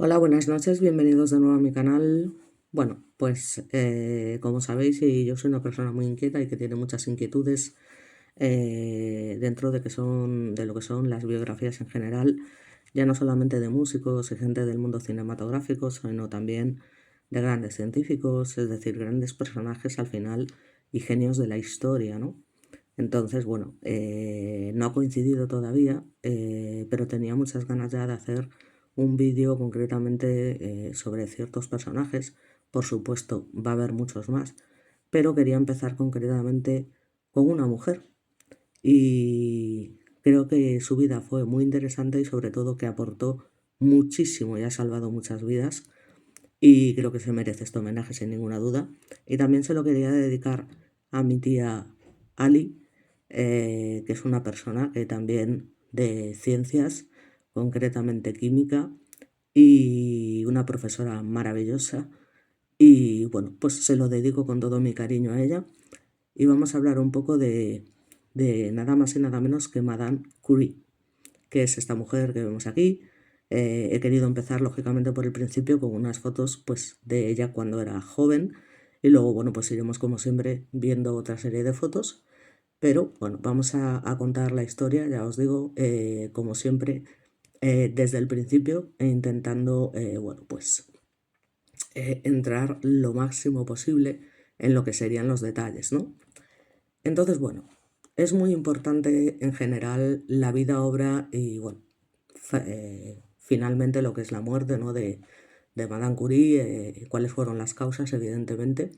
Hola, buenas noches, bienvenidos de nuevo a mi canal. Bueno, pues como sabéis, yo soy una persona muy inquieta y que tiene muchas inquietudes dentro de lo que son las biografías en general, ya no solamente de músicos y gente del mundo cinematográfico, sino también de grandes científicos, es decir, grandes personajes al final y genios de la historia, ¿no? Entonces, bueno, no ha coincidido todavía, pero tenía muchas ganas ya de hacer un vídeo concretamente sobre ciertos personajes. Por supuesto, va a haber muchos más, pero quería empezar concretamente con una mujer. Y creo que su vida fue muy interesante y sobre todo que aportó muchísimo y ha salvado muchas vidas. Y creo que se merece este homenaje sin ninguna duda. Y también se lo quería dedicar a mi tía Ali, que es una persona que también de ciencias, concretamente química, y una profesora maravillosa. Y bueno, pues se lo dedico con todo mi cariño a ella. Y vamos a hablar un poco de nada más y nada menos que Madame Curie, que es esta mujer que vemos aquí. He querido empezar lógicamente por el principio con unas fotos pues de ella cuando era joven y luego bueno pues iremos como siempre viendo otra serie de fotos, pero bueno, vamos a contar la historia, ya os digo, como siempre, desde el principio e intentando bueno pues entrar lo máximo posible en lo que serían los detalles, ¿no? Entonces, bueno, es muy importante en general la vida, obra y, bueno, finalmente lo que es la muerte, ¿no? de Madame Curie, cuáles fueron las causas, evidentemente.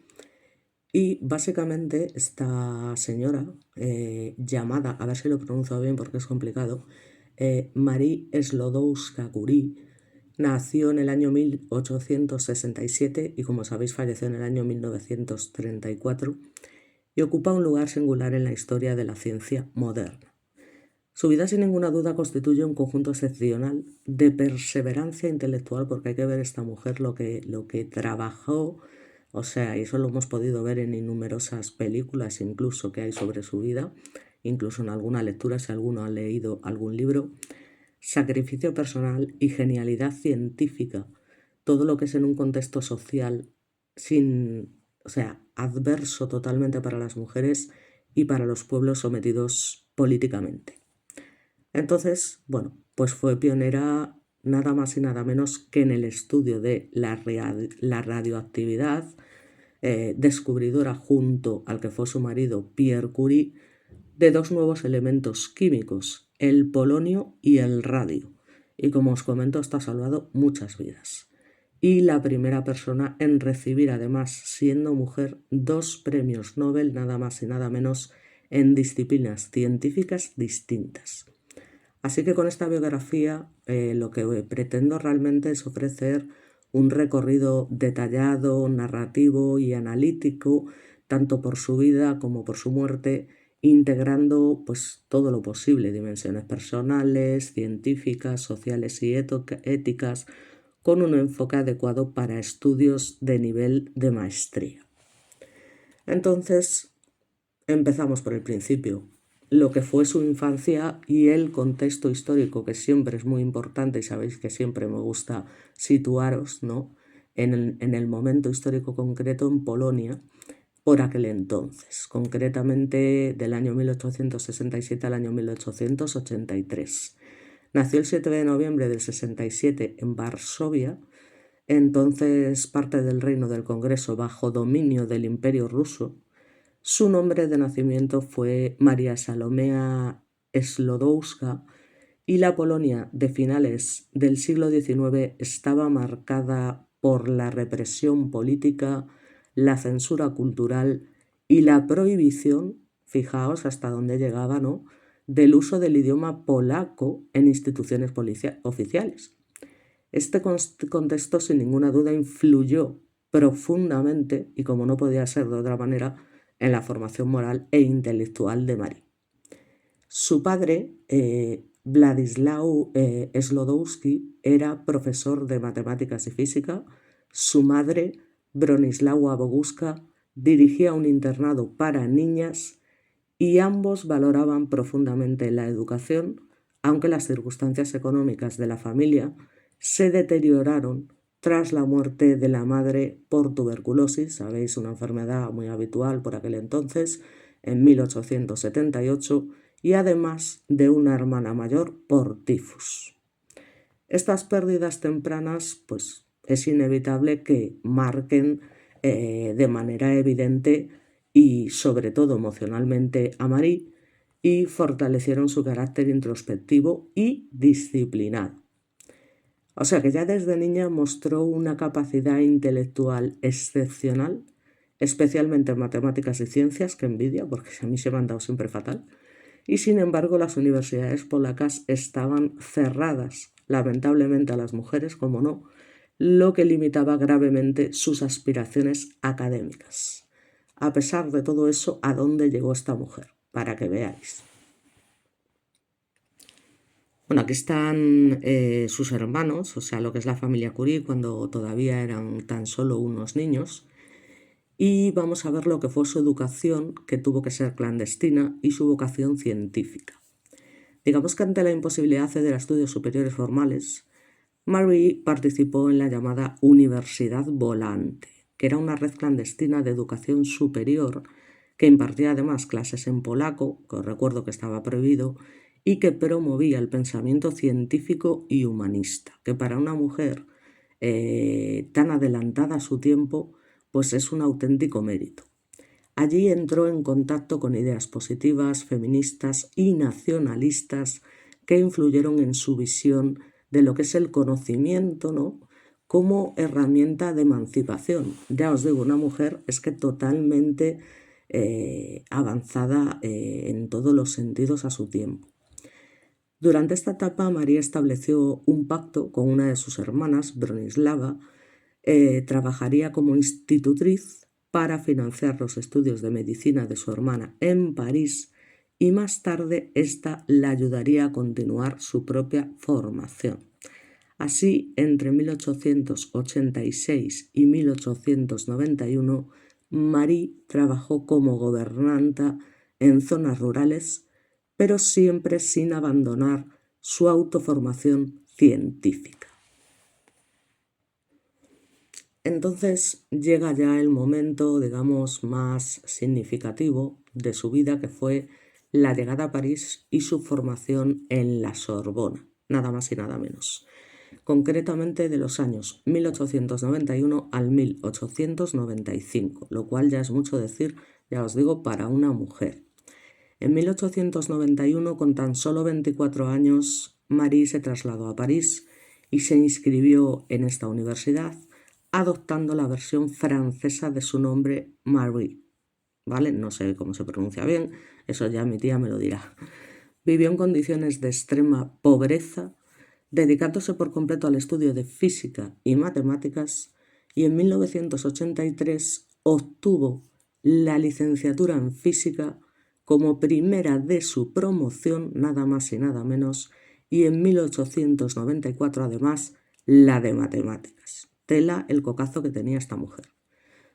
Y básicamente esta señora, llamada, a ver si lo pronuncio bien porque es complicado, Marie Sklodowska-Curie, nació en el año 1867 y como sabéis falleció en el año 1934 y ocupa un lugar singular en la historia de la ciencia moderna. Su vida sin ninguna duda constituye un conjunto excepcional de perseverancia intelectual, porque hay que ver esta mujer lo que trabajó, o sea, y eso lo hemos podido ver en numerosas películas incluso que hay sobre su vida, incluso en alguna lectura si alguno ha leído algún libro, sacrificio personal y genialidad científica, todo lo que es en un contexto social o sea, adverso totalmente para las mujeres y para los pueblos sometidos políticamente. Entonces, bueno, pues fue pionera nada más y nada menos que en el estudio de la radioactividad, descubridora junto al que fue su marido Pierre Curie de dos nuevos elementos químicos, el polonio y el radio. Y como os comento, esto ha salvado muchas vidas. Y la primera persona en recibir, además, siendo mujer, dos premios Nobel, nada más y nada menos, en disciplinas científicas distintas. Así que con esta biografía lo que pretendo realmente es ofrecer un recorrido detallado, narrativo y analítico, tanto por su vida como por su muerte, integrando pues todo lo posible, dimensiones personales, científicas, sociales y éticas, con un enfoque adecuado para estudios de nivel de maestría. Entonces, empezamos por el principio, lo que fue su infancia y el contexto histórico, que siempre es muy importante y sabéis que siempre me gusta situaros, ¿no? en el momento histórico concreto en Polonia por aquel entonces, concretamente del año 1867 al año 1883. Nació el 7 de noviembre del 67 en Varsovia, entonces parte del Reino del Congreso bajo dominio del Imperio Ruso. Su nombre de nacimiento fue María Salomea Slodowska y la Polonia de finales del siglo XIX estaba marcada por la represión política, la censura cultural y la prohibición, fijaos hasta dónde llegaba, ¿no?, del uso del idioma polaco en instituciones oficiales. Este contexto sin ninguna duda influyó profundamente, y como no podía ser de otra manera, en la formación moral e intelectual de Marie. Su padre, Władysław Slodowski, era profesor de matemáticas y física. Su madre, Bronisława Boguska, dirigía un internado para niñas y ambos valoraban profundamente la educación, aunque las circunstancias económicas de la familia se deterioraron tras la muerte de la madre por tuberculosis, sabéis, una enfermedad muy habitual por aquel entonces, en 1878, y además de una hermana mayor por tifus. Estas pérdidas tempranas, pues es inevitable que marquen de manera evidente y sobre todo emocionalmente a Marie y fortalecieron su carácter introspectivo y disciplinado. O sea que ya desde niña mostró una capacidad intelectual excepcional, especialmente en matemáticas y ciencias, que envidia, porque a mí se me han dado siempre fatal, y sin embargo las universidades polacas estaban cerradas, lamentablemente a las mujeres, como no, lo que limitaba gravemente sus aspiraciones académicas. A pesar de todo eso, ¿a dónde llegó esta mujer? Para que veáis. Bueno, aquí están sus hermanos, o sea, lo que es la familia Curie, cuando todavía eran tan solo unos niños. Y vamos a ver lo que fue su educación, que tuvo que ser clandestina, y su vocación científica. Digamos que ante la imposibilidad de acceder a estudios superiores formales, Marie participó en la llamada Universidad Volante, que era una red clandestina de educación superior que impartía además clases en polaco, que os recuerdo que estaba prohibido, y que promovía el pensamiento científico y humanista, que para una mujer tan adelantada a su tiempo, pues es un auténtico mérito. Allí entró en contacto con ideas positivas, feministas y nacionalistas que influyeron en su visión de lo que es el conocimiento, ¿no?, como herramienta de emancipación. Ya os digo, una mujer es que totalmente avanzada en todos los sentidos a su tiempo. Durante esta etapa, María estableció un pacto con una de sus hermanas, Bronislava. Trabajaría como institutriz para financiar los estudios de medicina de su hermana en París y más tarde ésta la ayudaría a continuar su propia formación. Así, entre 1886 y 1891, Marie trabajó como gobernanta en zonas rurales, pero siempre sin abandonar su autoformación científica. Entonces llega ya el momento, digamos, más significativo de su vida, que fue la llegada a París y su formación en la Sorbona, nada más y nada menos. Concretamente de los años 1891 al 1895, lo cual ya es mucho decir, ya os digo, para una mujer. En 1891, con tan solo 24 años, Marie se trasladó a París y se inscribió en esta universidad, adoptando la versión francesa de su nombre, Marie, ¿vale? No sé cómo se pronuncia bien, eso ya mi tía me lo dirá. Vivió en condiciones de extrema pobreza, dedicándose por completo al estudio de física y matemáticas, y en 1983 obtuvo la licenciatura en física como primera de su promoción, nada más y nada menos, y en 1894 además la de matemáticas. Tela el cocazo que tenía esta mujer.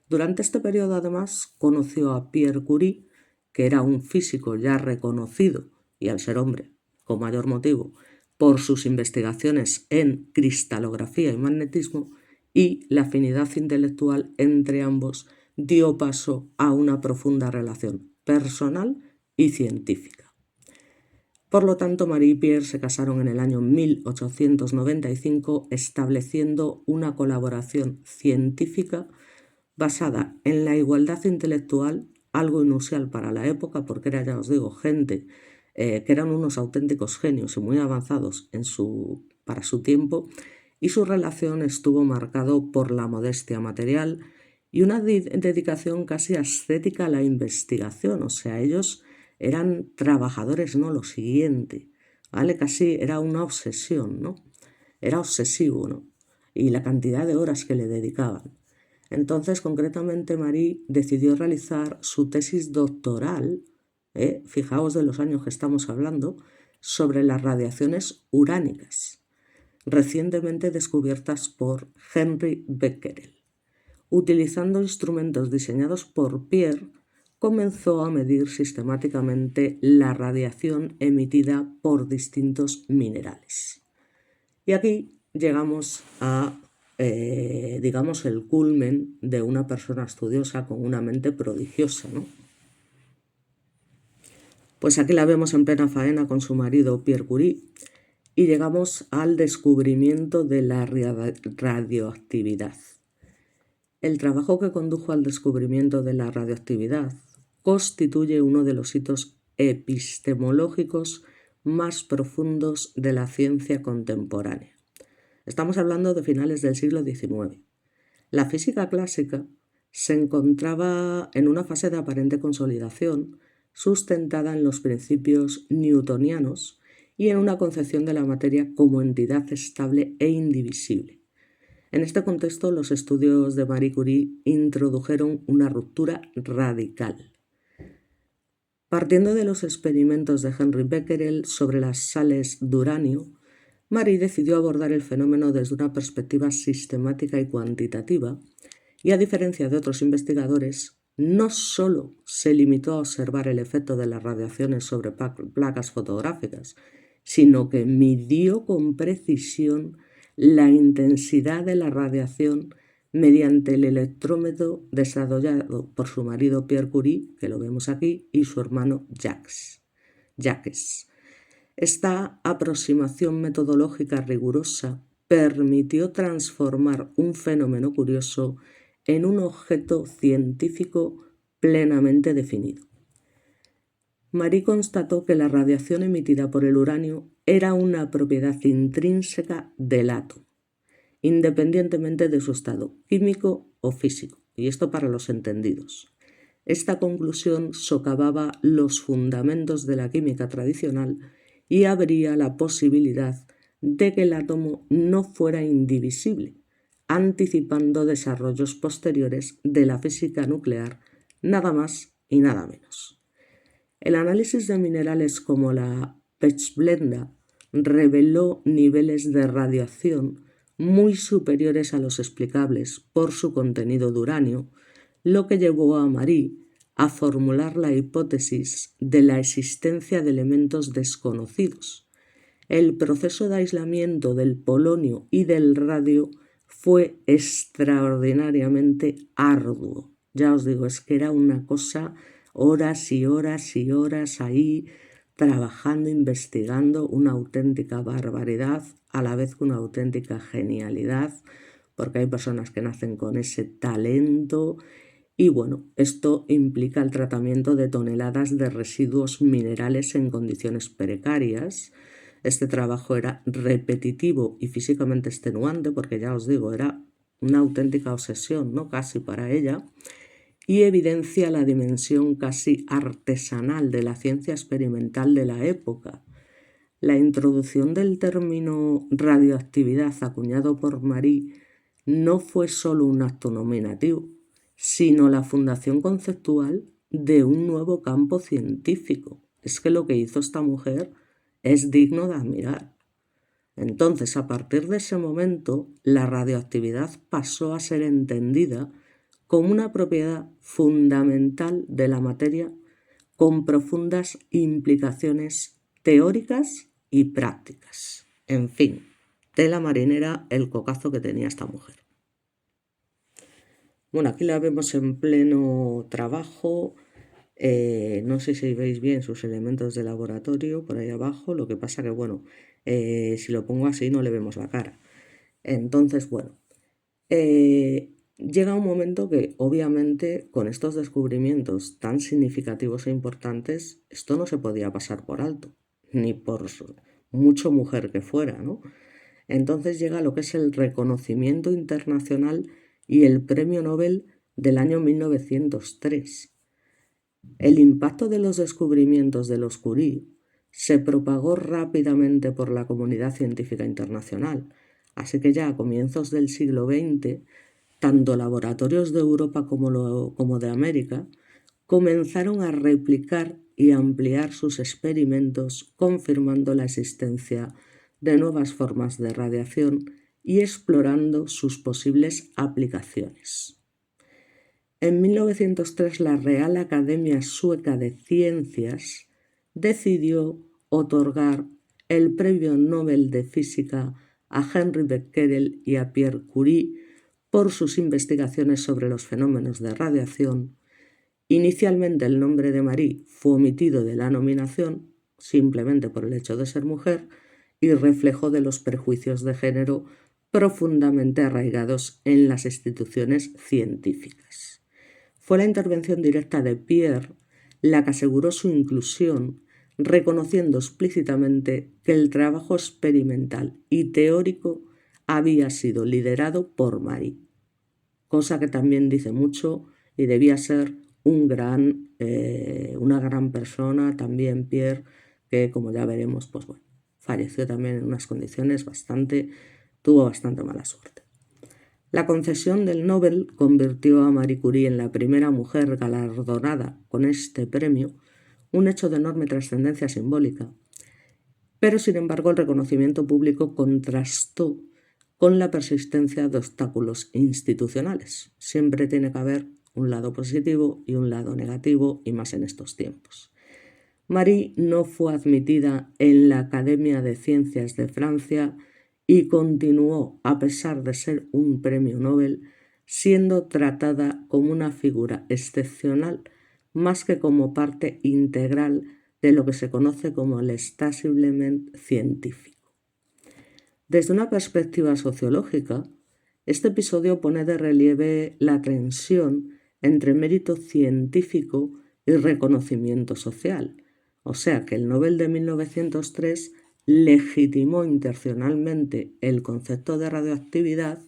Durante este periodo además conoció a Pierre Curie, que era un físico ya reconocido, y al ser hombre, con mayor motivo, por sus investigaciones en cristalografía y magnetismo, y la afinidad intelectual entre ambos dio paso a una profunda relación personal y científica. Por lo tanto, Marie y Pierre se casaron en el año 1895, estableciendo una colaboración científica basada en la igualdad intelectual, algo inusual para la época, porque era, ya os digo, gente que eran unos auténticos genios y muy avanzados para su tiempo, y su relación estuvo marcado por la modestia material y una dedicación casi ascética a la investigación. O sea, ellos eran trabajadores, no lo siguiente, ¿vale? Casi era una obsesión, ¿no? Era obsesivo, ¿no? Y la cantidad de horas que le dedicaban. Entonces, concretamente, Marie decidió realizar su tesis doctoral, fijaos de los años que estamos hablando, sobre las radiaciones uránicas, recientemente descubiertas por Henry Becquerel. Utilizando instrumentos diseñados por Pierre, comenzó a medir sistemáticamente la radiación emitida por distintos minerales. Y aquí llegamos a, digamos, el culmen de una persona estudiosa con una mente prodigiosa, ¿no? Pues aquí la vemos en plena faena con su marido Pierre Curie y llegamos al descubrimiento de la radioactividad. El trabajo que condujo al descubrimiento de la radioactividad constituye uno de los hitos epistemológicos más profundos de la ciencia contemporánea. Estamos hablando de finales del siglo XIX. La física clásica se encontraba en una fase de aparente consolidación, sustentada en los principios newtonianos y en una concepción de la materia como entidad estable e indivisible. En este contexto, los estudios de Marie Curie introdujeron una ruptura radical. Partiendo de los experimentos de Henri Becquerel sobre las sales de uranio, Marie decidió abordar el fenómeno desde una perspectiva sistemática y cuantitativa, y a diferencia de otros investigadores, no solo se limitó a observar el efecto de las radiaciones sobre placas fotográficas, sino que midió con precisión la intensidad de la radiación mediante el electrómetro desarrollado por su marido Pierre Curie, que lo vemos aquí, y su hermano Jacques. Esta aproximación metodológica rigurosa permitió transformar un fenómeno curioso en un objeto científico plenamente definido. Marie constató que la radiación emitida por el uranio era una propiedad intrínseca del átomo, independientemente de su estado químico o físico, y esto para los entendidos. Esta conclusión socavaba los fundamentos de la química tradicional y abría la posibilidad de que el átomo no fuera indivisible, anticipando desarrollos posteriores de la física nuclear, nada más y nada menos. El análisis de minerales como la pechblenda reveló niveles de radiación muy superiores a los explicables por su contenido de uranio, lo que llevó a Marie a formular la hipótesis de la existencia de elementos desconocidos. El proceso de aislamiento del polonio y del radio fue extraordinariamente arduo. Ya os digo, es que era una cosa, horas y horas y horas ahí trabajando, investigando, una auténtica barbaridad, a la vez que una auténtica genialidad, porque hay personas que nacen con ese talento. Y bueno, esto implica el tratamiento de toneladas de residuos minerales en condiciones precarias. Este trabajo era repetitivo y físicamente extenuante, porque ya os digo, era una auténtica obsesión, ¿no? Casi para ella, y evidencia la dimensión casi artesanal de la ciencia experimental de la época. La introducción del término radioactividad acuñado por Marie no fue solo un acto nominativo, sino la fundación conceptual de un nuevo campo científico. Es que lo que hizo esta mujer es digno de admirar. Entonces, a partir de ese momento, la radioactividad pasó a ser entendida como una propiedad fundamental de la materia con profundas implicaciones teóricas y prácticas. En fin, tela marinera el cocazo que tenía esta mujer. Bueno, aquí la vemos en pleno trabajo. No sé si veis bien sus elementos de laboratorio por ahí abajo. Lo que pasa que, bueno, si lo pongo así no le vemos la cara. Entonces, bueno, llega un momento que obviamente con estos descubrimientos tan significativos e importantes, esto no se podía pasar por alto, ni por mucho mujer que fuera, ¿no? Entonces llega lo que es el reconocimiento internacional y el Premio Nobel del año 1903. El impacto de los descubrimientos de los Curie se propagó rápidamente por la comunidad científica internacional, así que ya a comienzos del siglo XX, tanto laboratorios de Europa como de América comenzaron a replicar y ampliar sus experimentos, confirmando la existencia de nuevas formas de radiación y explorando sus posibles aplicaciones. En 1903, la Real Academia Sueca de Ciencias decidió otorgar el Premio Nobel de Física a Henri Becquerel y a Pierre Curie por sus investigaciones sobre los fenómenos de radiación. Inicialmente el nombre de Marie fue omitido de la nominación, simplemente por el hecho de ser mujer, y reflejo de los prejuicios de género profundamente arraigados en las instituciones científicas. Fue la intervención directa de Pierre la que aseguró su inclusión, reconociendo explícitamente que el trabajo experimental y teórico había sido liderado por Marie, cosa que también dice mucho y debía ser una gran persona también Pierre, que como ya veremos, pues bueno, falleció también en unas condiciones tuvo bastante mala suerte. La concesión del Nobel convirtió a Marie Curie en la primera mujer galardonada con este premio, un hecho de enorme trascendencia simbólica, pero sin embargo el reconocimiento público contrastó con la persistencia de obstáculos institucionales. Siempre tiene que haber un lado positivo y un lado negativo, y más en estos tiempos. Marie no fue admitida en la Academia de Ciencias de Francia y continuó, a pesar de ser un premio Nobel, siendo tratada como una figura excepcional más que como parte integral de lo que se conoce como el establishment científico. Desde una perspectiva sociológica, este episodio pone de relieve la tensión entre mérito científico y reconocimiento social. O sea que el Nobel de 1903 legitimó intencionalmente el concepto de radioactividad,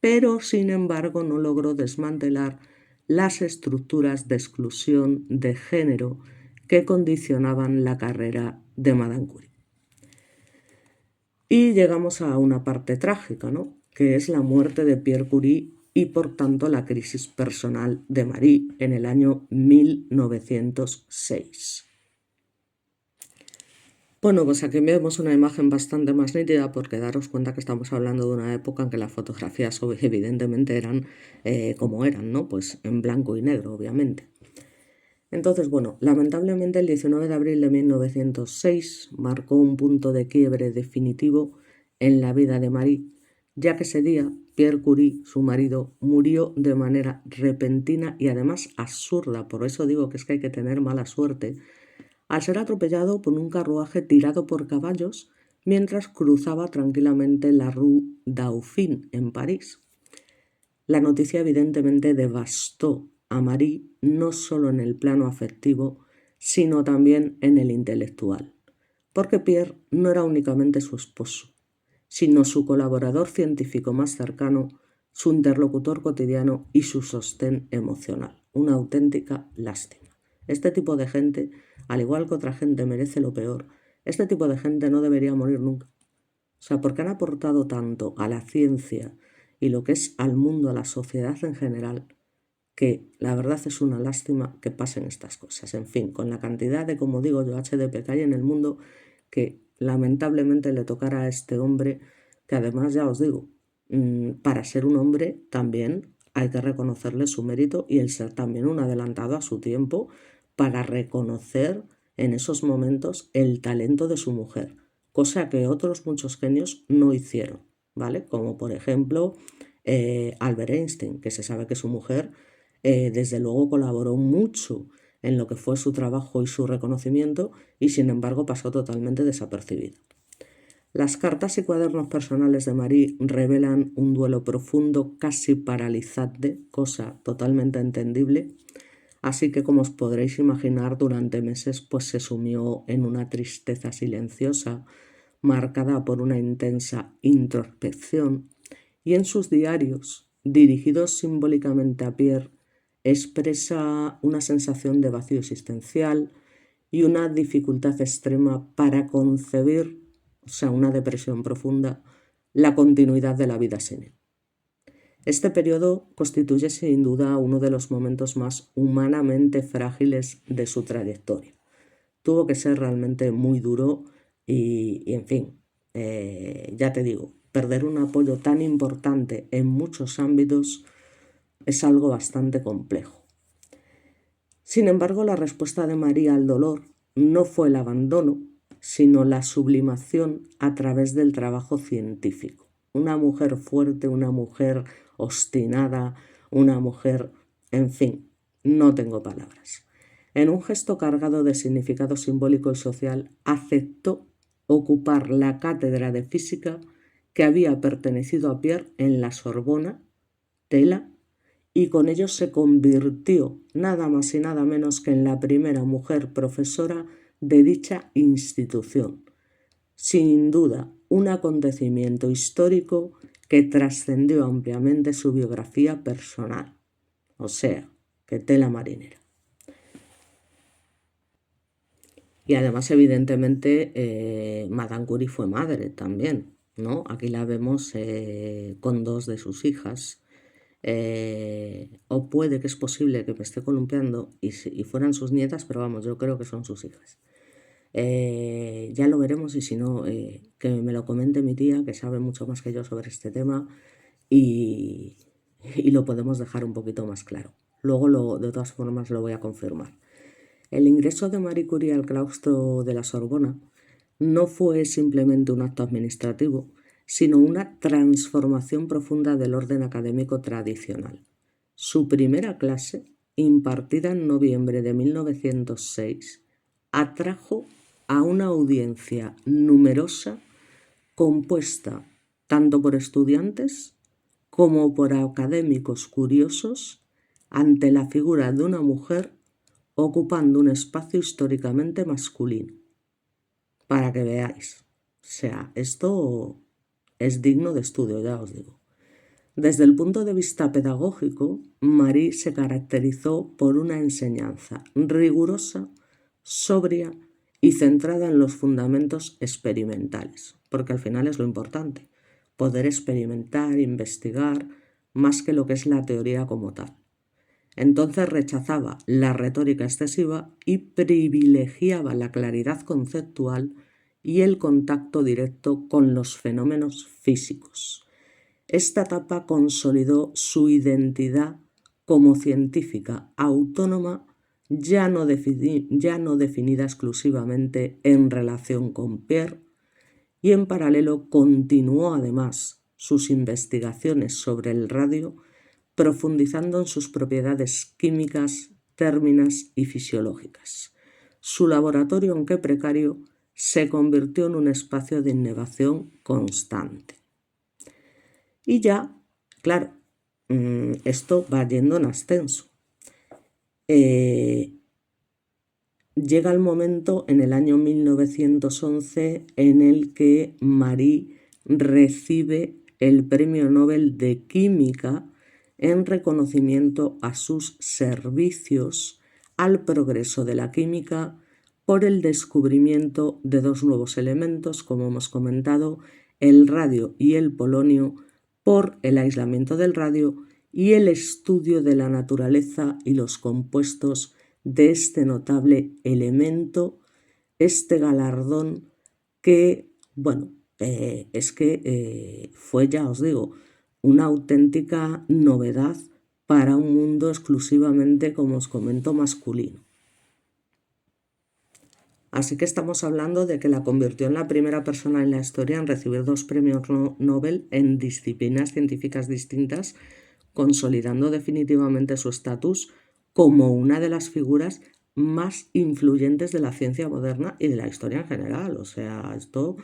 pero sin embargo no logró desmantelar las estructuras de exclusión de género que condicionaban la carrera de Madame Curie. Y llegamos a una parte trágica, ¿no?, que es la muerte de Pierre Curie y por tanto la crisis personal de Marie en el año 1906. Bueno, pues aquí vemos una imagen bastante más nítida, porque daros cuenta que estamos hablando de una época en que las fotografías evidentemente eran como eran, ¿no? Pues en blanco y negro, obviamente. Entonces, bueno, lamentablemente el 19 de abril de 1906 marcó un punto de quiebre definitivo en la vida de Marie, ya que ese día Pierre Curie, su marido, murió de manera repentina y además absurda. Por eso digo que es que hay que tener mala suerte, al ser atropellado por un carruaje tirado por caballos mientras cruzaba tranquilamente la Rue Dauphine en París. La noticia evidentemente devastó a Marie no solo en el plano afectivo, sino también en el intelectual, porque Pierre no era únicamente su esposo, sino su colaborador científico más cercano, su interlocutor cotidiano y su sostén emocional. Una auténtica lástima. Este tipo de gente, al igual que otra gente, merece lo peor. Este tipo de gente no debería morir nunca. O sea, porque han aportado tanto a la ciencia y lo que es al mundo, a la sociedad en general, que la verdad es una lástima que pasen estas cosas. En fin, con la cantidad de, como digo yo, HDP que hay en el mundo, que lamentablemente le tocara a este hombre, que además ya os digo, para ser un hombre también hay que reconocerle su mérito y el ser también un adelantado a su tiempo para reconocer en esos momentos el talento de su mujer, cosa que otros muchos genios no hicieron, ¿vale? Como por ejemplo Albert Einstein, que se sabe que su mujer desde luego colaboró mucho en lo que fue su trabajo y su reconocimiento, y sin embargo pasó totalmente desapercibido. Las cartas y cuadernos personales de Marie revelan un duelo profundo, casi paralizante, cosa totalmente entendible, así que como os podréis imaginar, durante meses pues se sumió en una tristeza silenciosa, marcada por una intensa introspección, y en sus diarios, dirigidos simbólicamente a Pierre, expresa una sensación de vacío existencial y una dificultad extrema para concebir, o sea, una depresión profunda, la continuidad de la vida sin él. Este periodo constituye sin duda uno de los momentos más humanamente frágiles de su trayectoria. Tuvo que ser realmente muy duro y en fin, ya te digo, perder un apoyo tan importante en muchos ámbitos es algo bastante complejo. Sin embargo, la respuesta de María al dolor no fue el abandono, sino la sublimación a través del trabajo científico. Una mujer fuerte, una mujer obstinada, una mujer, en fin, no tengo palabras. En un gesto cargado de significado simbólico y social, aceptó ocupar la cátedra de física que había pertenecido a Pierre en la Sorbona, Tela, y con ello se convirtió nada más y nada menos que en la primera mujer profesora de dicha institución. Sin duda, un acontecimiento histórico que trascendió ampliamente su biografía personal. O sea, que tela marinera. Y además, evidentemente, Madame Curie fue madre también, ¿no? Aquí la vemos con dos de sus hijas. O puede que es posible que me esté columpiando y fueran sus nietas, pero vamos, yo creo que son sus hijas. Ya lo veremos y si no, que me lo comente mi tía, que sabe mucho más que yo sobre este tema y lo podemos dejar un poquito más claro. Luego, de todas formas, lo voy a confirmar. El ingreso de Marie Curie al claustro de la Sorbona no fue simplemente un acto administrativo, sino una transformación profunda del orden académico tradicional. Su primera clase, impartida en noviembre de 1906, atrajo a una audiencia numerosa compuesta tanto por estudiantes como por académicos curiosos ante la figura de una mujer ocupando un espacio históricamente masculino. Para que veáis. O sea, esto es digno de estudio, ya os digo. Desde el punto de vista pedagógico, Marie se caracterizó por una enseñanza rigurosa, sobria y centrada en los fundamentos experimentales, porque al final es lo importante, poder experimentar, investigar, más que lo que es la teoría como tal. Entonces rechazaba la retórica excesiva y privilegiaba la claridad conceptual y el contacto directo con los fenómenos físicos. Esta etapa consolidó su identidad como científica autónoma, ya no definida exclusivamente en relación con Pierre, y en paralelo continuó además sus investigaciones sobre el radio, profundizando en sus propiedades químicas, térmicas y fisiológicas. Su laboratorio, aunque precario, se convirtió en un espacio de innovación constante. Y ya, claro, esto va yendo en ascenso. Llega el momento en el año 1911 en el que Marie recibe el Premio Nobel de Química en reconocimiento a sus servicios al progreso de la química por el descubrimiento de dos nuevos elementos, como hemos comentado, el radio y el polonio, por el aislamiento del radio y el estudio de la naturaleza y los compuestos de este notable elemento, este galardón que, bueno, fue, ya os digo, una auténtica novedad para un mundo exclusivamente, como os comento, masculino. Así que estamos hablando de que la convirtió en la primera persona en la historia en recibir dos premios Nobel en disciplinas científicas distintas, consolidando definitivamente su estatus como una de las figuras más influyentes de la ciencia moderna y de la historia en general. O sea, esto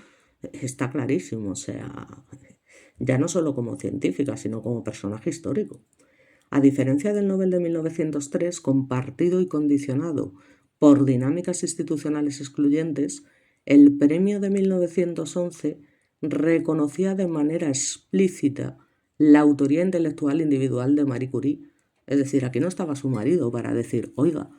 está clarísimo. O sea, ya no solo como científica, sino como personaje histórico. A diferencia del Nobel de 1903, compartido y condicionado por dinámicas institucionales excluyentes, el premio de 1911 reconocía de manera explícita la autoría intelectual individual de Marie Curie. Es decir, aquí no estaba su marido para decir, oiga,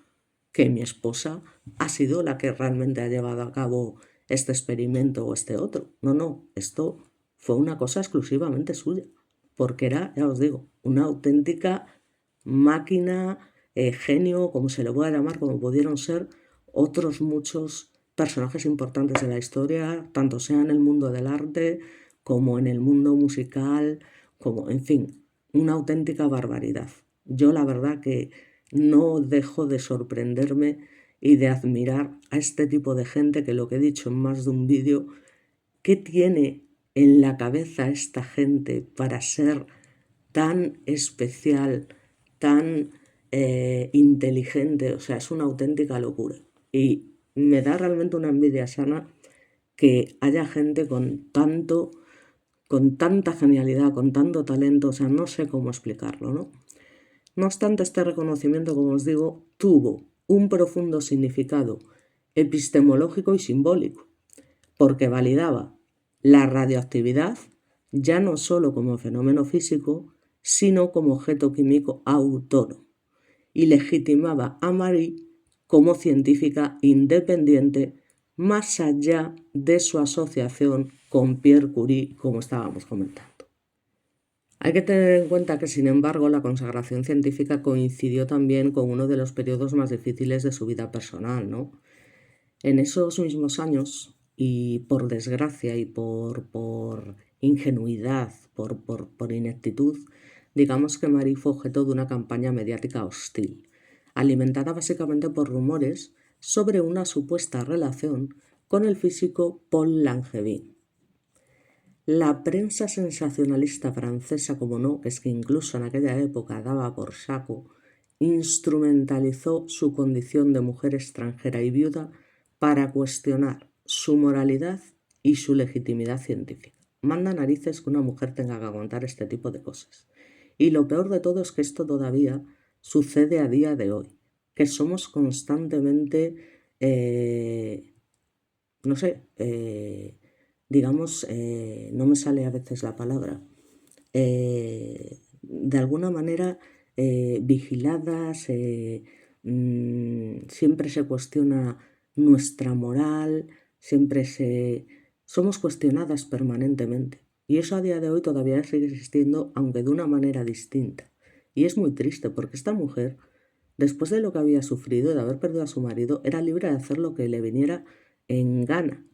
que mi esposa ha sido la que realmente ha llevado a cabo este experimento o este otro. No, esto fue una cosa exclusivamente suya, porque era, ya os digo, una auténtica máquina, genio, como se le pueda llamar, como pudieron ser otros muchos personajes importantes de la historia, tanto sea en el mundo del arte como en el mundo musical, como, en fin, una auténtica barbaridad. Yo la verdad que no dejo de sorprenderme y de admirar a este tipo de gente que, lo que he dicho en más de un vídeo, ¿qué tiene en la cabeza esta gente para ser tan especial, tan inteligente? O sea, es una auténtica locura. Y me da realmente una envidia sana que haya gente con tanta genialidad, con tanto talento, o sea, no sé cómo explicarlo, ¿no? No obstante, este reconocimiento, como os digo, tuvo un profundo significado epistemológico y simbólico, porque validaba la radioactividad ya no solo como fenómeno físico, sino como objeto químico autónomo, y legitimaba a Marie como científica independiente más allá de su asociación con Pierre Curie, como estábamos comentando. Hay que tener en cuenta que, sin embargo, la consagración científica coincidió también con uno de los periodos más difíciles de su vida personal, ¿no? En esos mismos años, y por desgracia y por ingenuidad, por ineptitud, digamos que Marie fue objeto de una campaña mediática hostil, alimentada básicamente por rumores sobre una supuesta relación con el físico Paul Langevin. La prensa sensacionalista francesa, como no, que es que incluso en aquella época daba por saco, instrumentalizó su condición de mujer extranjera y viuda para cuestionar su moralidad y su legitimidad científica. Manda narices que una mujer tenga que aguantar este tipo de cosas. Y lo peor de todo es que esto todavía sucede a día de hoy, que somos constantemente, no sé, digamos, no me sale a veces la palabra, de alguna manera vigiladas, siempre se cuestiona nuestra moral, somos cuestionadas permanentemente. Y eso a día de hoy todavía sigue existiendo, aunque de una manera distinta. Y es muy triste porque esta mujer, después de lo que había sufrido, de haber perdido a su marido, era libre de hacer lo que le viniera en gana.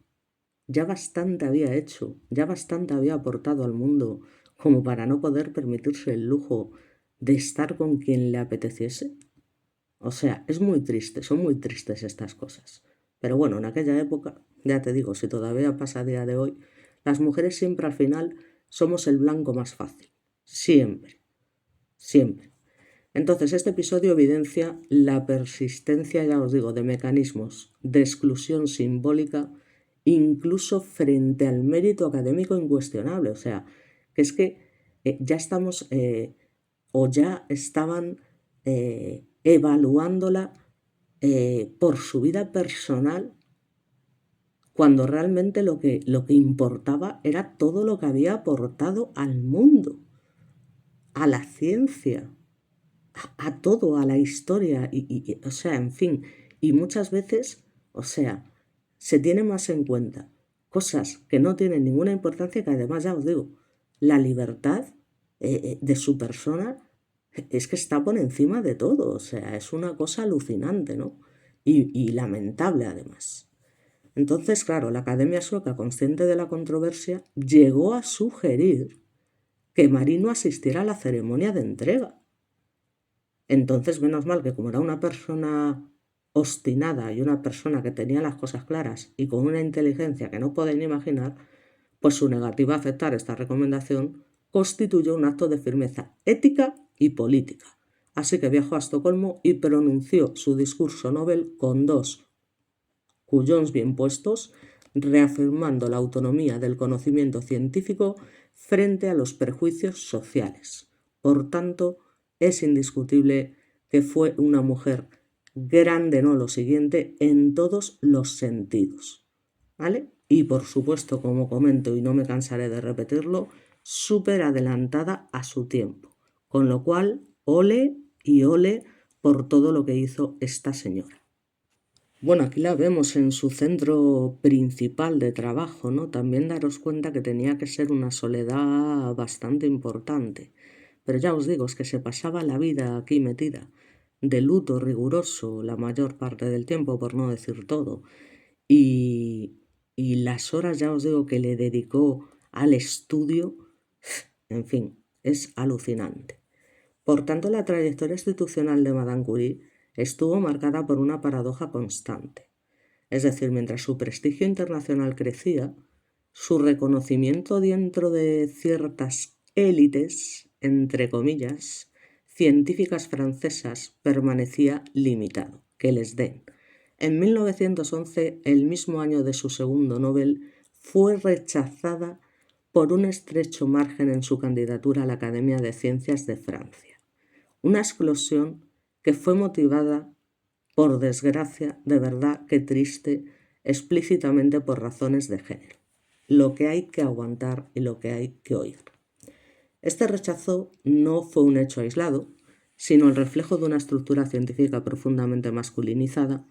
Ya bastante había hecho, ya bastante había aportado al mundo como para no poder permitirse el lujo de estar con quien le apeteciese. O sea, es muy triste, son muy tristes estas cosas. Pero bueno, en aquella época, ya te digo, si todavía pasa a día de hoy, las mujeres siempre al final somos el blanco más fácil. Siempre, siempre. Entonces, este episodio evidencia la persistencia, ya os digo, de mecanismos de exclusión simbólica, incluso frente al mérito académico incuestionable. O sea, que es que ya estamos o ya estaban evaluándola por su vida personal, cuando realmente lo que importaba era todo lo que había aportado al mundo, a la ciencia, a todo, a la historia, o sea, en fin, y muchas veces, o sea, se tiene más en cuenta cosas que no tienen ninguna importancia, que además, ya os digo, la libertad de su persona es que está por encima de todo, o sea, es una cosa alucinante, ¿no? Y lamentable además. Entonces, claro, la Academia Sueca, consciente de la controversia, llegó a sugerir que Marie no asistiera a la ceremonia de entrega. Entonces, menos mal que como era una persona obstinada y una persona que tenía las cosas claras y con una inteligencia que no podéis ni imaginar, pues su negativa a aceptar esta recomendación constituyó un acto de firmeza ética y política. Así que viajó a Estocolmo y pronunció su discurso Nobel con 2 cuyons bien puestos, reafirmando la autonomía del conocimiento científico frente a los prejuicios sociales. Por tanto, es indiscutible que fue una mujer grande, no lo siguiente, en todos los sentidos, ¿vale? Y por supuesto, como comento y no me cansaré de repetirlo, súper adelantada a su tiempo. Con lo cual, ole y ole por todo lo que hizo esta señora. Bueno, aquí la vemos en su centro principal de trabajo, ¿no? También daros cuenta que tenía que ser una soledad bastante importante. Pero ya os digo, es que se pasaba la vida aquí metida, de luto riguroso la mayor parte del tiempo, por no decir todo. Y, y las horas, ya os digo, que le dedicó al estudio, en fin, es alucinante. Por tanto, la trayectoria institucional de Madame Curie estuvo marcada por una paradoja constante. Es decir, mientras su prestigio internacional crecía, su reconocimiento dentro de ciertas élites, entre comillas, científicas francesas permanecía limitado. Que les den. En 1911, el mismo año de su segundo Nobel, fue rechazada por un estrecho margen en su candidatura a la Academia de Ciencias de Francia. Una explosión que fue motivada, por desgracia, de verdad que triste, explícitamente por razones de género. Lo que hay que aguantar y lo que hay que oír. Este rechazo no fue un hecho aislado, sino el reflejo de una estructura científica profundamente masculinizada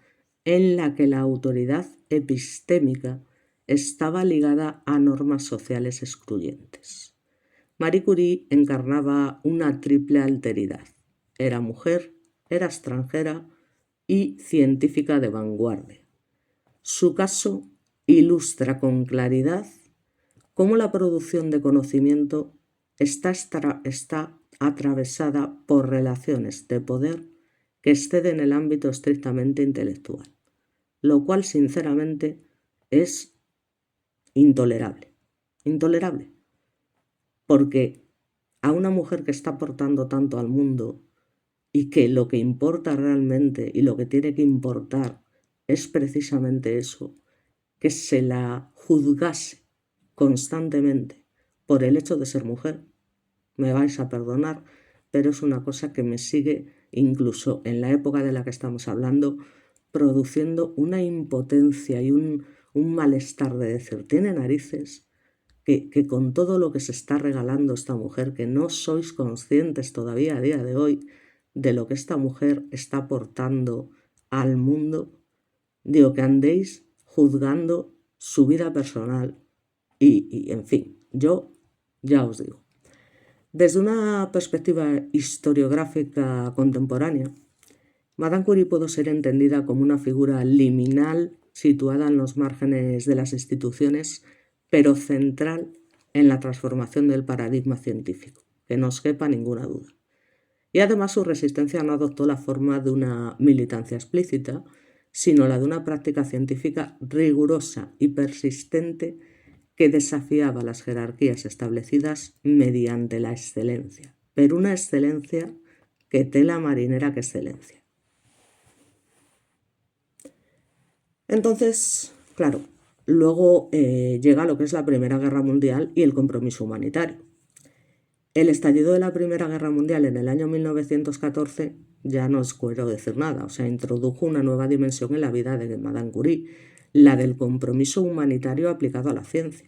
en la que la autoridad epistémica estaba ligada a normas sociales excluyentes. Marie Curie encarnaba una triple alteridad. Era mujer, era extranjera y científica de vanguardia. Su caso ilustra con claridad cómo la producción de conocimiento está atravesada por relaciones de poder que exceden el ámbito estrictamente intelectual, lo cual sinceramente es intolerable. Intolerable. Porque a una mujer que está aportando tanto al mundo y que lo que importa realmente y lo que tiene que importar es precisamente eso, que se la juzgase constantemente por el hecho de ser mujer, me vais a perdonar, pero es una cosa que me sigue, incluso en la época de la que estamos hablando, produciendo una impotencia y un malestar de decir, tiene narices que con todo lo que se está regalando esta mujer, que no sois conscientes todavía a día de hoy de lo que esta mujer está aportando al mundo, digo, que andéis juzgando su vida personal y en fin, yo ya os digo. Desde una perspectiva historiográfica contemporánea, Madame Curie pudo ser entendida como una figura liminal situada en los márgenes de las instituciones, pero central en la transformación del paradigma científico, que no os quepa ninguna duda. Y además su resistencia no adoptó la forma de una militancia explícita, sino la de una práctica científica rigurosa y persistente que desafiaba las jerarquías establecidas mediante la excelencia, pero una excelencia que tela marinera que excelencia. Entonces, claro, luego llega lo que es la Primera Guerra Mundial y el compromiso humanitario. El estallido de la Primera Guerra Mundial en el año 1914 ya no os quiero decir nada, o sea, introdujo una nueva dimensión en la vida de Madame Curie, la del compromiso humanitario aplicado a la ciencia.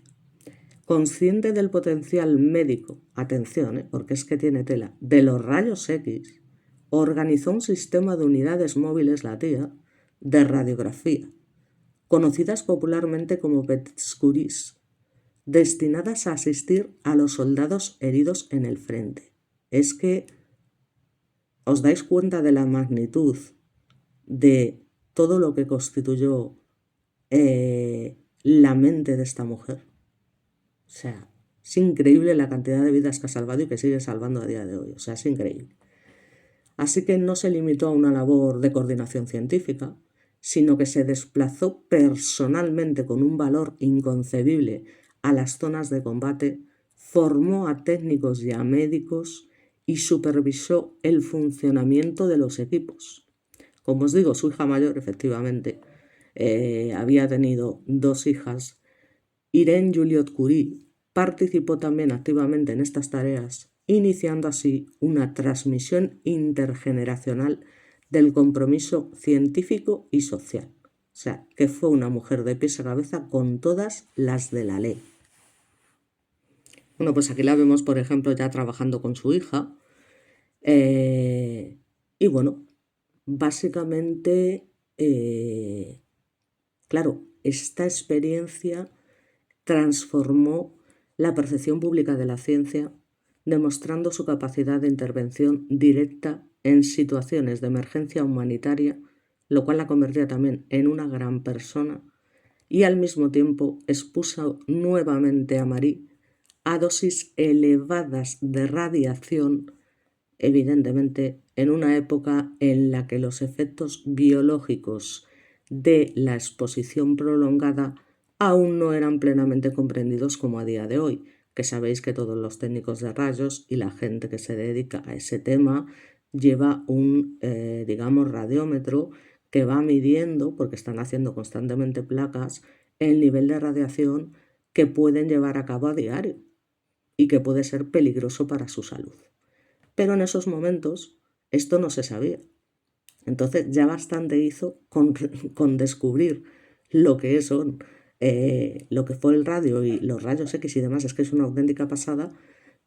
Consciente del potencial médico, atención, porque es que tiene tela, de los rayos X, organizó un sistema de unidades móviles, la tía, de radiografía, conocidas popularmente como Petits Curies, destinadas a asistir a los soldados heridos en el frente. Es que os dais cuenta de la magnitud de todo lo que constituyó la mente de esta mujer. O sea, es increíble la cantidad de vidas que ha salvado y que sigue salvando a día de hoy. O sea, es increíble. Así que no se limitó a una labor de coordinación científica, sino que se desplazó personalmente con un valor inconcebible a las zonas de combate, formó a técnicos y a médicos y supervisó el funcionamiento de los equipos. Como os digo, su hija mayor, efectivamente, había tenido 2 hijas. Irene Joliot Curie participó también activamente en estas tareas, iniciando así una transmisión intergeneracional del compromiso científico y social. O sea, que fue una mujer de pies a cabeza con todas las de la ley. Bueno, pues aquí la vemos, por ejemplo, ya trabajando con su hija. Y bueno, básicamente, claro, esta experiencia transformó la percepción pública de la ciencia, demostrando su capacidad de intervención directa en situaciones de emergencia humanitaria, lo cual la convertía también en una gran persona, y al mismo tiempo expuso nuevamente a Marie a dosis elevadas de radiación evidentemente, en una época en la que los efectos biológicos de la exposición prolongada aún no eran plenamente comprendidos como a día de hoy, que sabéis que todos los técnicos de rayos y la gente que se dedica a ese tema lleva un, digamos, radiómetro que va midiendo, porque están haciendo constantemente placas, el nivel de radiación que pueden llevar a cabo a diario y que puede ser peligroso para su salud. Pero en esos momentos esto no se sabía. Entonces ya bastante hizo con descubrir lo que son, lo que fue el radio y los rayos X y demás, es que es una auténtica pasada,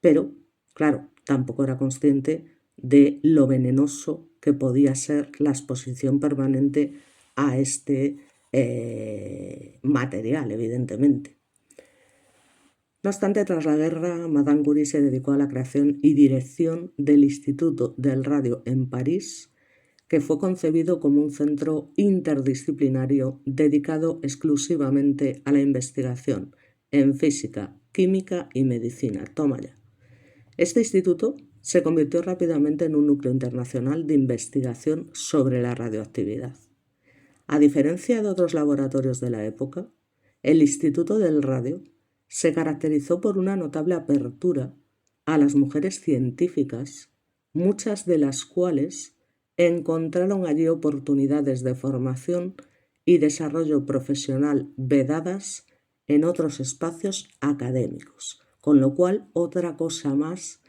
pero claro, tampoco era consciente de lo venenoso que podía ser la exposición permanente a este material, evidentemente. No obstante, tras la guerra, Madame Curie se dedicó a la creación y dirección del Instituto del Radio en París, que fue concebido como un centro interdisciplinario dedicado exclusivamente a la investigación en física, química y medicina. Toma ya. Este instituto se convirtió rápidamente en un núcleo internacional de investigación sobre la radioactividad. A diferencia de otros laboratorios de la época, el Instituto del Radio se caracterizó por una notable apertura a las mujeres científicas, muchas de las cuales encontraron allí oportunidades de formación y desarrollo profesional vedadas en otros espacios académicos, con lo cual otra cosa más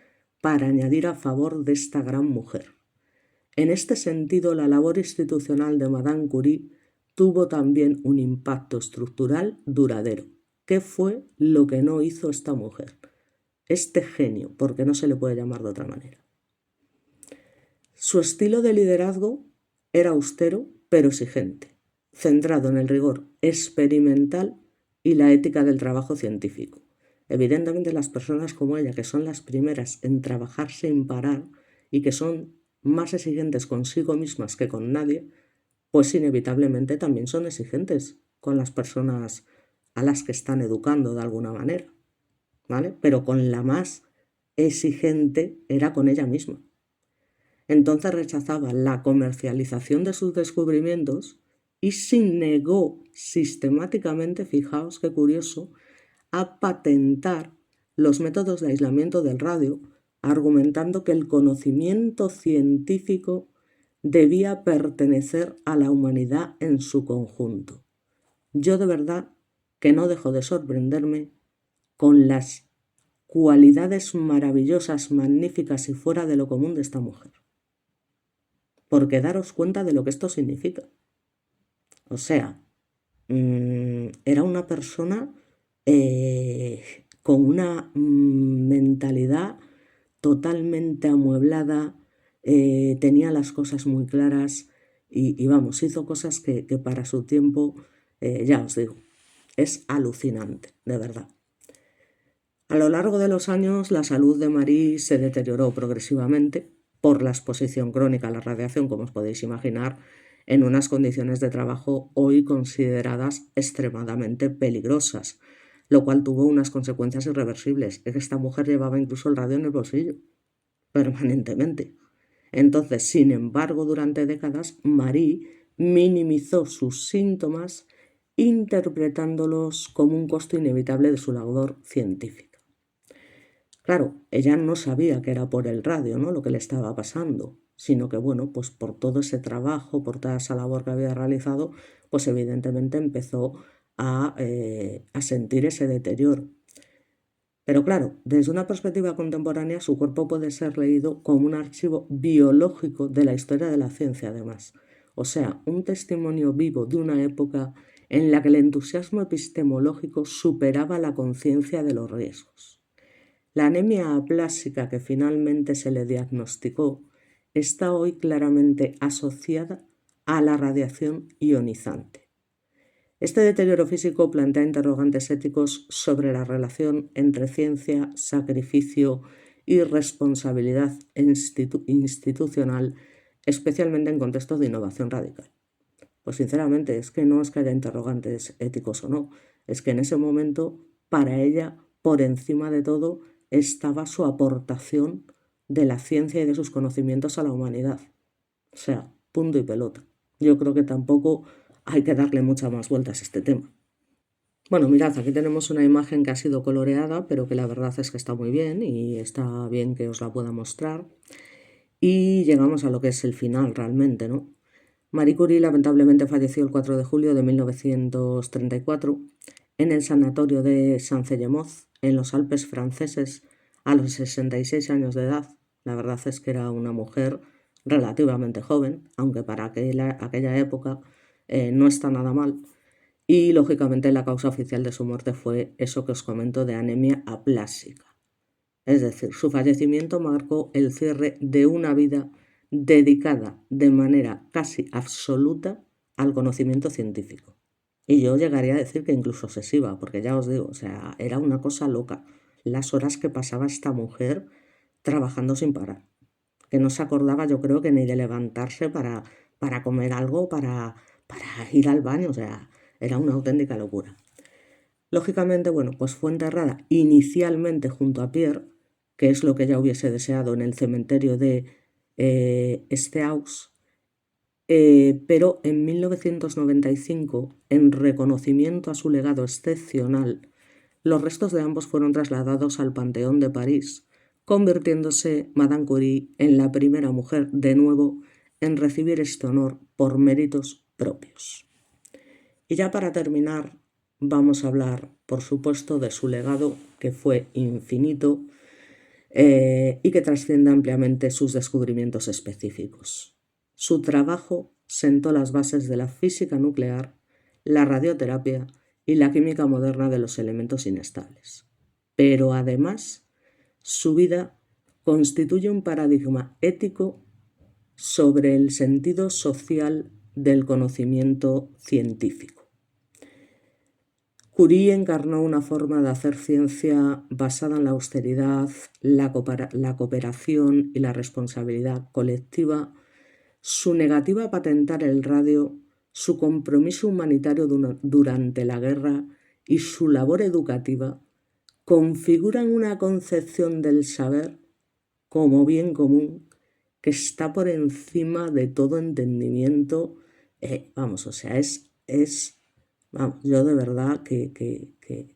para añadir a favor de esta gran mujer. En este sentido, la labor institucional de Madame Curie tuvo también un impacto estructural duradero. ¿Qué fue lo que no hizo esta mujer? Este genio, porque no se le puede llamar de otra manera. Su estilo de liderazgo era austero pero exigente, centrado en el rigor experimental y la ética del trabajo científico. Evidentemente, las personas como ella, que son las primeras en trabajar sin parar y que son más exigentes consigo mismas que con nadie, pues inevitablemente también son exigentes con las personas a las que están educando de alguna manera, ¿vale? Pero con la más exigente era con ella misma. Entonces rechazaba la comercialización de sus descubrimientos y se negó sistemáticamente, fijaos qué curioso, a patentar los métodos de aislamiento del radio, argumentando que el conocimiento científico debía pertenecer a la humanidad en su conjunto. Yo de verdad que no dejo de sorprenderme con las cualidades maravillosas, magníficas y fuera de lo común de esta mujer. Porque daros cuenta de lo que esto significa. O sea, era una persona con una mentalidad totalmente amueblada, tenía las cosas muy claras y vamos, hizo cosas que para su tiempo, ya os digo, es alucinante, de verdad. A lo largo de los años, la salud de Marie se deterioró progresivamente por la exposición crónica a la radiación, como os podéis imaginar, en unas condiciones de trabajo hoy consideradas extremadamente peligrosas, lo cual tuvo unas consecuencias irreversibles. Es que esta mujer llevaba incluso el radio en el bolsillo, permanentemente. Entonces, sin embargo, durante décadas, Marie minimizó sus síntomas interpretándolos como un costo inevitable de su labor científica. Claro, ella no sabía que era por el radio, ¿no?, lo que le estaba pasando, sino que, bueno, pues por todo ese trabajo, por toda esa labor que había realizado, pues evidentemente empezó a sentir ese deterioro. Pero claro, desde una perspectiva contemporánea, su cuerpo puede ser leído como un archivo biológico de la historia de la ciencia, además. O sea, un testimonio vivo de una época en la que el entusiasmo epistemológico superaba la conciencia de los riesgos. La anemia aplásica que finalmente se le diagnosticó está hoy claramente asociada a la radiación ionizante. Este deterioro físico plantea interrogantes éticos sobre la relación entre ciencia, sacrificio y responsabilidad institucional, especialmente en contextos de innovación radical. Pues sinceramente es que no es que haya interrogantes éticos o no, es que en ese momento, para ella, por encima de todo, estaba su aportación de la ciencia y de sus conocimientos a la humanidad. O sea, punto y pelota. Yo creo que tampoco hay que darle muchas más vueltas a este tema. Bueno, mirad, aquí tenemos una imagen que ha sido coloreada, pero que la verdad es que está muy bien y está bien que os la pueda mostrar. Y llegamos a lo que es el final realmente, ¿no? Marie Curie lamentablemente falleció el 4 de julio de 1934 en el sanatorio de Saint-Séyemoz, en los Alpes franceses, a los 66 años de edad. La verdad es que era una mujer relativamente joven, aunque para aquella época no está nada mal. Y lógicamente la causa oficial de su muerte fue eso que os comento de anemia aplásica. Es decir, su fallecimiento marcó el cierre de una vida dedicada de manera casi absoluta al conocimiento científico. Y yo llegaría a decir que incluso obsesiva, porque ya os digo, o sea, era una cosa loca. Las horas que pasaba esta mujer trabajando sin parar, que no se acordaba, yo creo, que ni de levantarse para comer algo, para ir al baño, o sea, era una auténtica locura. Lógicamente, bueno, pues fue enterrada inicialmente junto a Pierre, que es lo que ella hubiese deseado en el cementerio de Steaux, pero en 1995, en reconocimiento a su legado excepcional, los restos de ambos fueron trasladados al Panteón de París, convirtiéndose Madame Curie en la primera mujer de nuevo en recibir este honor por méritos propios. Y ya para terminar, vamos a hablar, por supuesto, de su legado, que fue infinito y que trasciende ampliamente sus descubrimientos específicos. Su trabajo sentó las bases de la física nuclear, la radioterapia y la química moderna de los elementos inestables. Pero además, su vida constituye un paradigma ético sobre el sentido social del conocimiento científico. Curie encarnó una forma de hacer ciencia basada en la austeridad, la cooperación y la responsabilidad colectiva, su negativa a patentar el radio, su compromiso humanitario durante la guerra y su labor educativa configuran una concepción del saber como bien común que está por encima de todo entendimiento. O sea, vamos, yo de verdad que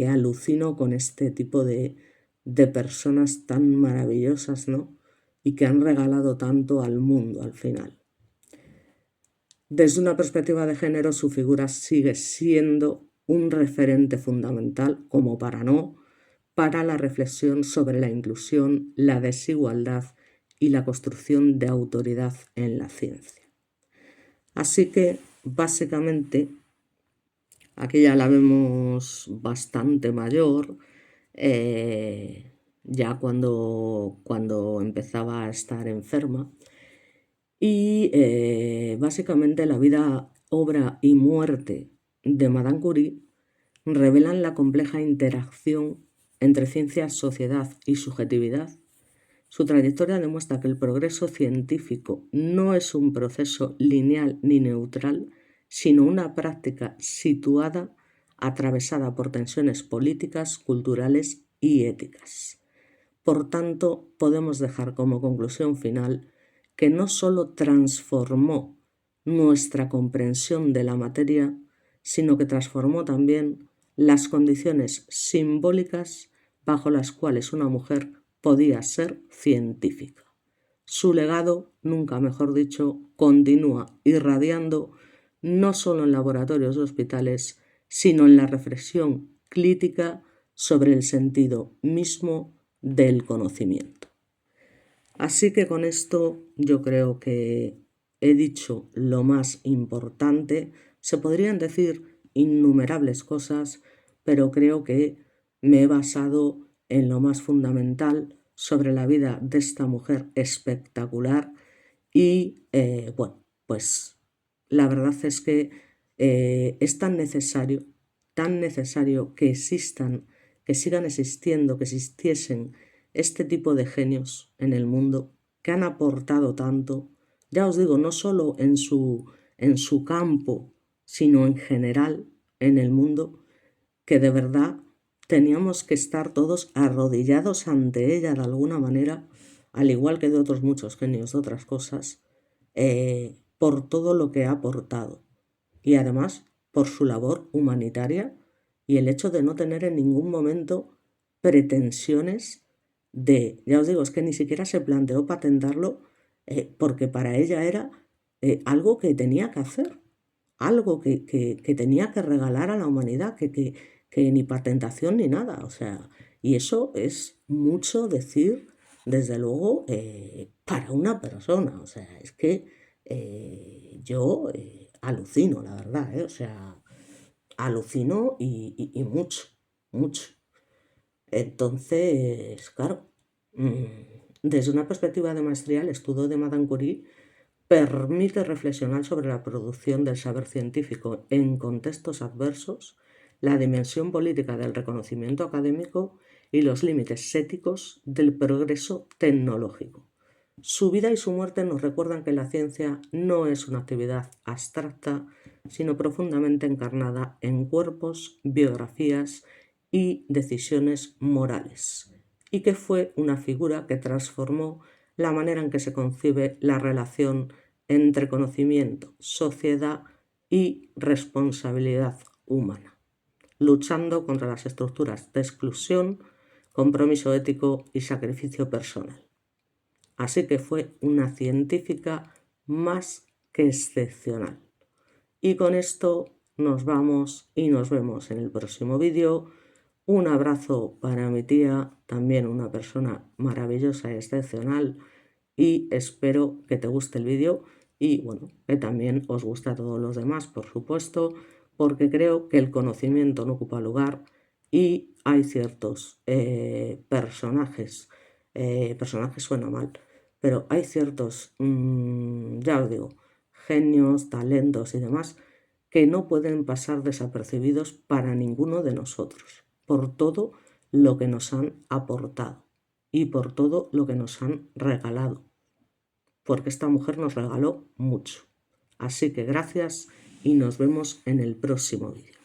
alucino con este tipo de personas tan maravillosas, ¿no? Y que han regalado tanto al mundo al final. Desde una perspectiva de género, su figura sigue siendo un referente fundamental, como para la reflexión sobre la inclusión, la desigualdad y la construcción de autoridad en la ciencia. Así que, básicamente, aquí ya la vemos bastante mayor, ya cuando empezaba a estar enferma. Y básicamente la vida, obra y muerte de Madame Curie revelan la compleja interacción entre ciencia, sociedad y subjetividad. Su trayectoria demuestra que el progreso científico no es un proceso lineal ni neutral, sino una práctica situada, atravesada por tensiones políticas, culturales y éticas. Por tanto, podemos dejar como conclusión final que no solo transformó nuestra comprensión de la materia, sino que transformó también las condiciones simbólicas bajo las cuales una mujer podía ser científica. Su legado, nunca mejor dicho, continúa irradiando no solo en laboratorios y hospitales, sino en la reflexión crítica sobre el sentido mismo del conocimiento. Así que con esto yo creo que he dicho lo más importante. Se podrían decir innumerables cosas, pero creo que me he basado en lo más fundamental sobre la vida de esta mujer espectacular y bueno, pues la verdad es que es tan necesario que existan, que sigan existiendo, que existiesen este tipo de genios en el mundo que han aportado tanto, ya os digo, no solo en su campo, sino en general en el mundo, que de verdad teníamos que estar todos arrodillados ante ella de alguna manera al igual que de otros muchos genios de otras cosas, por todo lo que ha aportado y además por su labor humanitaria y el hecho de no tener en ningún momento pretensiones de, ya os digo, es que ni siquiera se planteó patentarlo porque para ella era algo que tenía que hacer, algo que tenía que regalar a la humanidad, que ni patentación ni nada, o sea, y eso es mucho decir, desde luego, para una persona, o sea, es que yo alucino, la verdad, o sea, alucino y mucho, mucho. Entonces, claro, desde una perspectiva de maestría, el estudio de Madame Curie permite reflexionar sobre la producción del saber científico en contextos adversos, la dimensión política del reconocimiento académico y los límites éticos del progreso tecnológico. Su vida y su muerte nos recuerdan que la ciencia no es una actividad abstracta, sino profundamente encarnada en cuerpos, biografías y decisiones morales, y que fue una figura que transformó la manera en que se concibe la relación entre conocimiento, sociedad y responsabilidad humana, luchando contra las estructuras de exclusión, compromiso ético y sacrificio personal. Así que fue una científica más que excepcional. Y con esto nos vamos y nos vemos en el próximo vídeo. Un abrazo para mi tía, también una persona maravillosa y excepcional, y espero que te guste el vídeo y bueno, que también os guste a todos los demás, por supuesto, porque creo que el conocimiento no ocupa lugar y hay ciertos personajes suena mal, pero hay ciertos, ya os digo, genios, talentos y demás que no pueden pasar desapercibidos para ninguno de nosotros, por todo lo que nos han aportado y por todo lo que nos han regalado, porque esta mujer nos regaló mucho. Así que gracias y nos vemos en el próximo vídeo.